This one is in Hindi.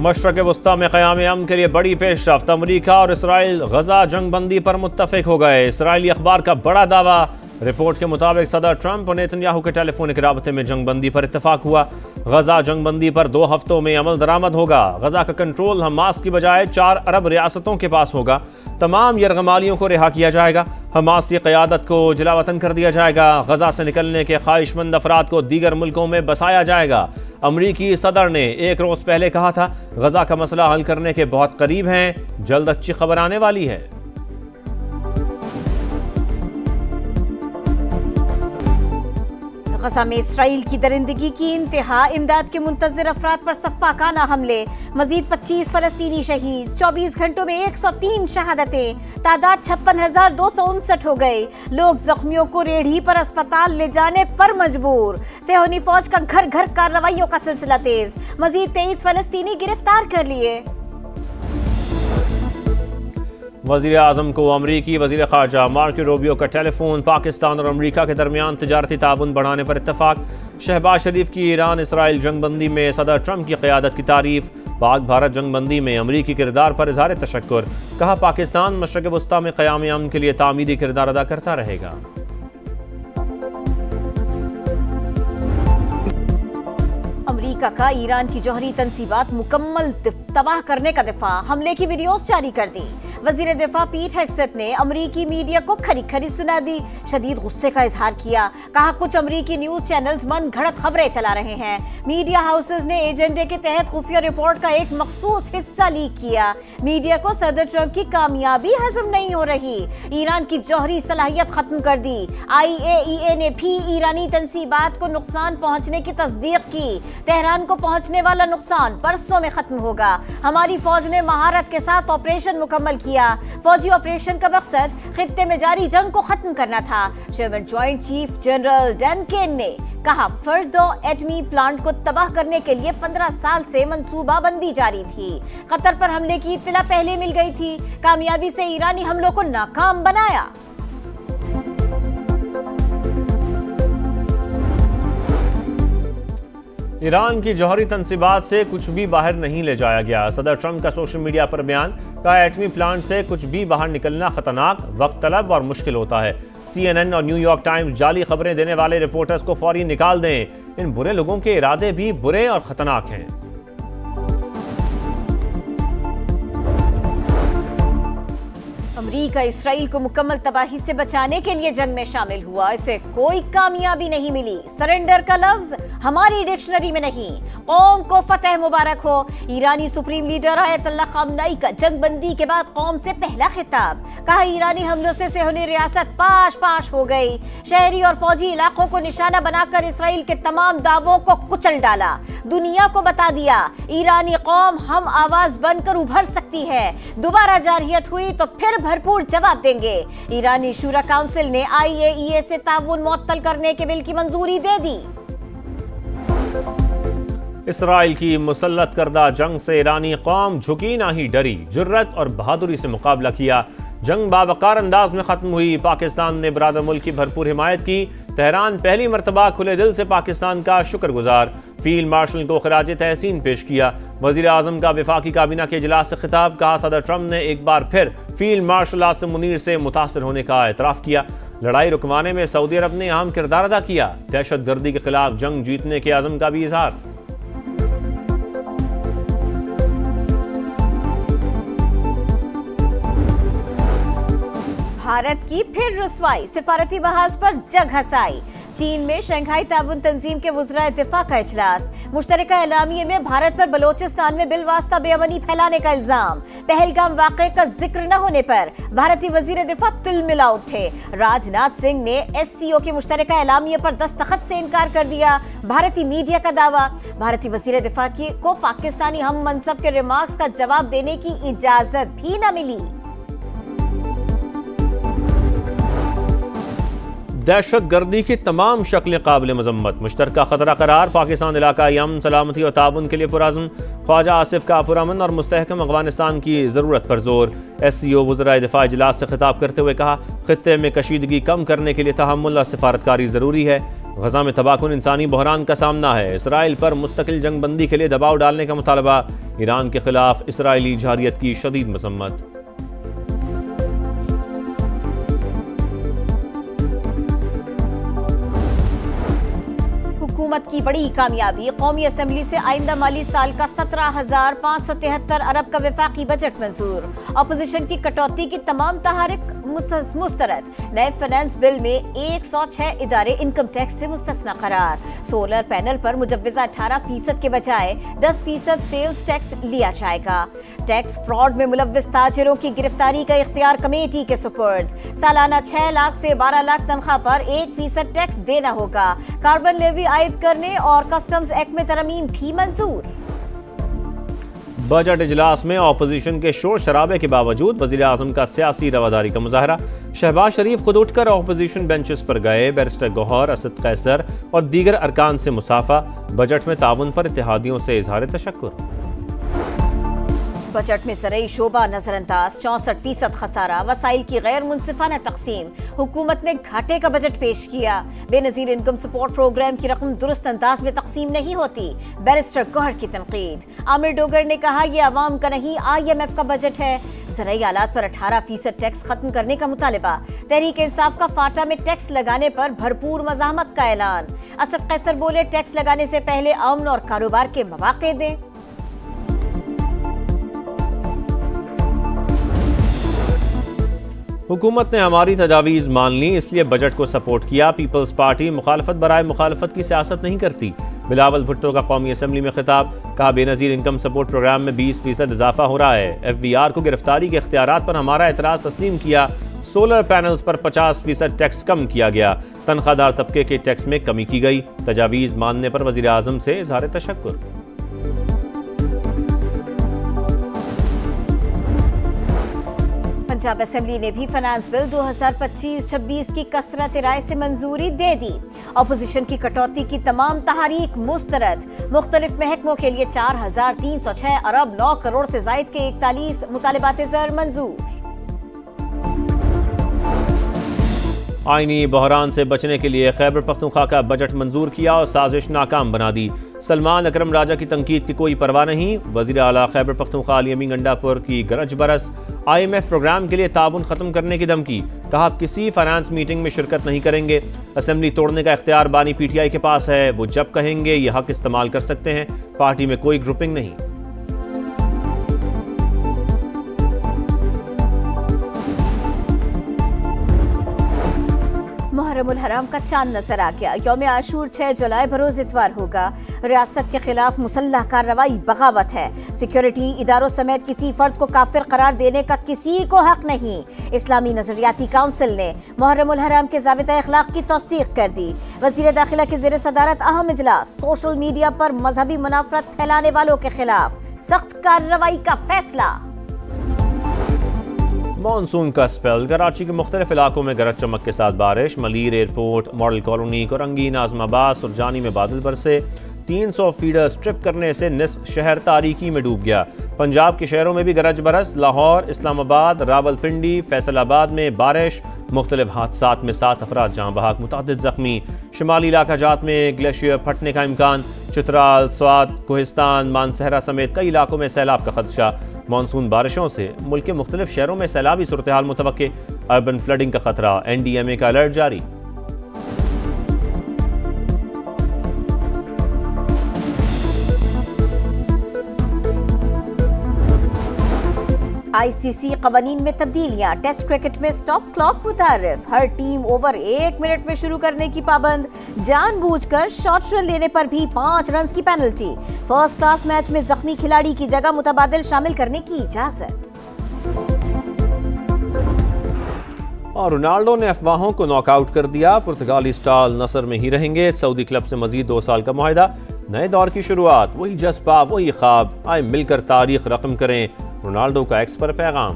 मशरक़ वस्ता में क़याम अमन के लिए बड़ी पेशरफ्त। अमरीका और इसराइल गजा जंग बंदी पर मुत्तफ़िक हो गए। इसराइली अखबार का बड़ा दावा। रिपोर्ट के मुताबिक सदर ट्रंप और नेतन्याहू के टेलीफोनिक राबते में जंग बंदी पर इत्तफाक हुआ। गजा जंग बंदी पर 2 हफ्तों में अमल दरामद होगा। गजा का कंट्रोल हमास की बजाय 4 अरब रियासतों के पास होगा। तमाम यरगमालियों को रिहा किया जाएगा। हमास की क़यादत को जलावतन कर दिया जाएगा। गजा से निकलने के ख्वाहिशमंद अफराद को दीगर मुल्कों में बसाया जाएगा। अमरीकी सदर ने एक रोज़ पहले कहा था गजा का मसला हल करने के बहुत करीब हैं, जल्द अच्छी खबर आने वाली है। गजा में इसराइल की दरिंदगी की इंतहा। इमदाद के मुंतज़िर अफराद पर सफ़ाकाना हमले। मजीद 25 फ़लस्तीनी शहीद। 24 घंटों में 103 शहादतें। तादाद 56,259 हो गई। लोग जख्मियों को रेढ़ी पर अस्पताल ले जाने पर मजबूर। सेहूनी फौज का घर घर कार्रवाइयों का सिलसिला तेज। मजीद 23 फ़लस्तीनी गिरफ्तार कर लिए। वज़ीर आज़म को अमरीकी वज़ीर ख़ारजा मार्को रूबियो का टेलीफोन। पाकिस्तान और अमरीका के दरमियान तिजारती ताउन बढ़ाने पर इत्तफाक। शहबाज शरीफ की ईरान इसराइल जंग बंदी में सदर ट्रंप की क़यादत की तारीफ। पाक भारत जंग बंदी में अमरीकी किरदार पर इज़हार तशक्कुर। कहा पाकिस्तान मशरक़ वस्ता में क़याम अमन के लिए तामीरी किरदार अदा करता रहेगा। अमरीका का ईरान की जौहरी तंसीबात मुकम्मल तबाह करने का दिफा। हमले की वीडियोस जारी कर दी। वजीर दिफा पीट हेग्सेथ ने अमरीकी मीडिया को खरी खरी सुना दी। शदीद गुस्से का इजहार किया। कहा कुछ अमरीकी न्यूज चैनल्स मन घड़त खबरें चला रहे हैं। मीडिया हाउसेज ने एजेंडे के तहत खुफिया रिपोर्ट का एक मखसूस हिस्सा लीक किया। मीडिया को सदर ट्रंप की कामयाबी हजम नहीं हो रही। ईरान की जौहरी सलाहियत खत्म कर दी। IAEA ने भी ईरानी तंसीबात को नुकसान पहुंचने की तस्दीक की। तेहरान को पहुंचने वाला नुकसान परसों में खत्म होगा। हमारी फौज ने महारत के साथ ऑपरेशन मुकम्मल किया। फौजी ऑपरेशन का मकसद खित्ते में जारी जंग को खत्म करना था। चेयरमैन जॉइंट चीफ जनरल डनकेन ने कहा फर्दो एटमी प्लांट को तबाह करने के लिए 15 साल से मंसूबाबंदी जारी थी। कतर पर हमले की इत्तला पहले मिल गई थी। कामयाबी से ईरानी हमलों को नाकाम बनाया। ईरान की जौहरी तंसीबात से कुछ भी बाहर नहीं ले जाया गया। सदर ट्रंप का सोशल मीडिया पर बयान। कहा एटमी प्लांट से कुछ भी बाहर निकलना खतरनाक, वक्त तलब और मुश्किल होता है। CNN और न्यूयॉर्क टाइम्स जाली खबरें देने वाले रिपोर्टर्स को फौरी निकाल दें। इन बुरे लोगों के इरादे भी बुरे और खतरनाक हैं। अमरीका इसराइल को मुकम्मल तबाही से बचाने के लिए जंग में शामिल हुआ। इसे कोई कामयाबी नहीं मिली। सरेंडर का लफ्ज हमारी डिक्शनरी में नहीं। कौम को फतेह मुबारक हो। ईरानी सुप्रीम लीडर आयतुल्लाह खामनेई का जंग बंदी के बाद कौम से पहला खिताब। कहा ईरानी हमलों से सेहूनी रियासत पाश पाश हो गई। शहरी और फौजी इलाकों को निशाना बनाकर इसराइल के तमाम दावों को कुचल डाला। दुनिया को बता दिया ईरानी कौम हम आवाज बनकर उभर सकती है। दोबारा जारहियत हुई तो फिर भरपूर जवाब देंगे। ईरानी शूरा काउंसिल ने IAEA से ताउन मुअत्तल करने के बिल की मंजूरी दे दी। इसराइल की मुसल्लत करदा जंग से ईरानी कौम झुकी ना ही डरी। जुर्रत और बहादुरी से मुकाबला किया। जंग बावकार अंदाज में खत्म हुई। पाकिस्तान ने बरादर मुल्क की भरपूर हिमायत की। तेहरान पहली मरतबा खुले दिल से पाकिस्तान का शुक्रगुजार। फील्ड मार्शल को खराज तहसीन पेश किया। वज़ीर आज़म का वफाकी काबीना के इजलास से खिताब। कहा सदर ट्रंप ने एक बार फिर फील्ड मार्शल आसिम मुनीर से मुतासर होने का एतराफ़ किया। लड़ाई रुकवाने में सऊदी अरब ने अहम किरदार अदा किया। दहशत गर्दी के खिलाफ जंग जीतने के आज़म का भी इजहार। भारत की फिर रुसवाई। सिफारती बहास पर जग हसाई। चीन में शंघाई ताउन तंजीम के वुज़राए दिफा का इजलास। मुश्तरका एलामिये में भारत पर बलोचिस्तान में बिलवास्ता बेअमनी फैलाने का इल्जाम। पहलगाम वाक़े का जिक्र न होने पर भारतीय वजीर दिफा तिलमिला उठे। राजनाथ सिंह ने SCO के मुश्तरका एलामिये पर दस्तखत से इनकार कर दिया। भारतीय मीडिया का दावा। भारतीय वजीर दिफा को पाकिस्तानी हम मनसब के रिमार्क्स का जवाब देने की इजाजत भी न मिली। दहशत गर्दी की तमाम शक्लें काबिल मजम्मत। मुश्तरका खतरा करार। पाकिस्तान इलाकाई अमन सलामती और ताउन के लिए पुरअज़्म। ख्वाजा आसिफ का पुरअमन और मुस्तहकम अफगानिस्तान की ज़रूरत पर जोर। SCO वज़राए दिफा इजलास से खिताब करते हुए कहा खित्ते में कशीदगी कम करने के लिए तहम्मुल और सिफारतकारी ज़रूरी है। गजा में तबाहकुन इंसानी बहरान का सामना है। इसराइल पर मुस्तकिल जंगबंदी के लिए दबाव डालने का मुतालबा। ईरान के खिलाफ इसराइली जारियत की शदीद मजम्मत। हुकूमत की बड़ी कामयाबी, कौमी असेंबली से आइंदा माली साल का 17,573 अरब का वफाकी बजट मंजूर। अपोजिशन की कटौती की तमाम तहारिक मुस्तरद। नए फाइनेंस बिल में 106 इदारे इनकम टैक्स से मुस्तस्ना करार। सोलर पैनल पर मुजव्वजा 18% के बजाय 10% सेल्स टैक्स लिया जाएगा। टैक्स फ्रॉड में मुलव्विस ताजिरों की गिरफ्तारी का इख्तियार कमेटी के सुपुर्द। सालाना 6 लाख से 12 लाख तनख्वाह पर 1% टैक्स देना होगा। कार्बन लेवी आयद करने और कस्टम्स एक्ट में तरमीम भी मंजूर। बजट इजलास में ऑपोजिशन के शोर शराबे के बावजूद वजीर आजम का सियासी रवादारी का मुजाहरा। शहबाज शरीफ खुद उठकर ऑपोजिशन बेंचेस पर गए। बैरिस्टर गौहर, असद कैसर और दीगर अरकान से मुसाफा। बजट में ताउन पर इत्तेहादियों से इजहार तशक्कुर। बजट में ज़रई शोबा नजरअंदाज, 64% खसारा, वसाइल की गैर मुनसिफाना तकसीम। हुकूमत ने घाटे का बजट पेश किया। बेनजीर इनकम सपोर्ट प्रोग्राम की रकम दुरुस्त अंदाज में तकसीम नहीं होती। बैरिस्टर गौहर की तनकीद। आमिर डोगर ने कहा यह अवाम का नहीं IMF का बजट है। ज़रई आलात पर 18% टैक्स खत्म करने का मुतालिबा। तहरीक इंसाफ का फाटा में टैक्स लगाने पर भरपूर मज़ाहमत का ऐलान। असद कैसर बोले टैक्स लगाने से पहले अमन और कारोबार के मौके दें। हुकूमत ने हमारी तजावीज़ मान ली, इसलिए बजट को सपोर्ट किया। पीपल्स पार्टी मुखालफत बराए मुखालफत की सियासत नहीं करती। बिलावल भुट्टो का कौमी असम्बली में खिताब। कहा बेनज़ीर इनकम सपोर्ट प्रोग्राम में 20% इजाफा हो रहा है। FVR को गिरफ्तारी के इख्तियारात पर हमारा एतराज़ तस्लीम किया। सोलर पैनल्स पर 50% टैक्स कम किया गया। तनख्वाहदार तबके के टैक्स में कमी की गई। तजावीज़ मानने पर वज़ीर आज़म से इज़हार तशक्कुर। पंजाब असेंबली ने भी फाइनेंस बिल 2025-26 की कसरत राय से मंजूरी दे दी। अपोजिशन की कटौती की तमाम तहारीक मुस्तरद। मुख्तलिफ महकमों के लिए 4,306 अरब 9 करोड़ से जायद के 41 मुतालिबात ज़र मंजूर। आईनी बहरान से बचने के लिए खैबर पख्तूनख्वा का बजट मंजूर किया और साजिश नाकाम बना दी। सलमान अकरम राजा की तनकीद की कोई परवाह नहीं। वज़ीर आला खैबर पख्तूनख्वा अली अमीन गंडापुर की गरज बरस। IMF प्रोग्राम के लिए ताउन खत्म करने की धमकी। कहा किसी फाइनेंस मीटिंग में शिरकत नहीं करेंगे। असेंबली तोड़ने का इख्तियार बानी PTI के पास है। वो जब कहेंगे ये हक इस्तेमाल कर सकते हैं। पार्टी में कोई ग्रुपिंग नहीं। मुहर्रमुल हराम का चांद नजर आ गया। यौम आशूर 6 जुलाई बरोज इतवार होगा। रियासत के खिलाफ मुसल्लह कार्रवाई बगावत है। सिक्योरिटी इदारों समेत किसी फर्द को काफिर करार देने का किसी को हक नहीं। इस्लामी नजरियाती काउंसिल ने मुहर्रमुल हराम के ज़ाबिता अखलाक की तौसीक कर दी। वज़ीर दाखिला की ज़ेर सदारत अहम इजलास। सोशल मीडिया पर मजहबी मुनाफरत फैलाने वालों के खिलाफ सख्त कार्रवाई का फैसला। मानसून का स्पेल। कराची के मुख्तलिफ इलाकों में गरज चमक के साथ बारिश। Malir airport, model colony, Korangi, Nazimabad और जानी में बादल बरसे। 300 फीडर स्ट्रिप करने से निस्फ शहर तारीकी में डूब गया। पंजाब के शहरों में भी गरज बरस। लाहौर, इस्लामाबाद, रावलपिंडी, फैसलाबाद में बारिश। मुख्तलिफ हादसात में 7 अफराद जाँ बहक, मुतअद्दिद जख्मी। शुमाली इलाका जात में ग्लेशियर फटने का इम्कान। चित्राल, स्वात, कोहिस्तान, मानसहरा समेत कई इलाकों में सैलाब का खदशा। मानसून बारिशों से मुल्क के मुख्तलिफ शहरों में सैलाबी सूरत हाल मुतवक्के। अर्बन फ्लडिंग का खतरा। NDMA का अलर्ट जारी। ICC कवानीन में तब्दीलियां। टेस्ट क्रिकेट में स्टॉप क्लॉक मुतारिफ। हर टीम ओवर 1 मिनट में शुरू करने की पाबंद। जानबूझकर शॉर्ट रन लेने पर भी 5 रन की पेनल्टी। फर्स्ट क्लास मैच में जख्मी खिलाड़ी की जगह मुतबादिल शामिल करने की इजाजत। और रोनाल्डो ने अफवाहों को नॉकआउट कर दिया। पुर्तगाली स्टार नसर में ही रहेंगे। सऊदी क्लब से मजीद 2 साल का मुआहिदा। नए दौर की शुरुआत। वही जज्बा, वही ख्वाब। आए मिलकर तारीख रकम करें। रोनाल्डो का एक्स पर पैगाम।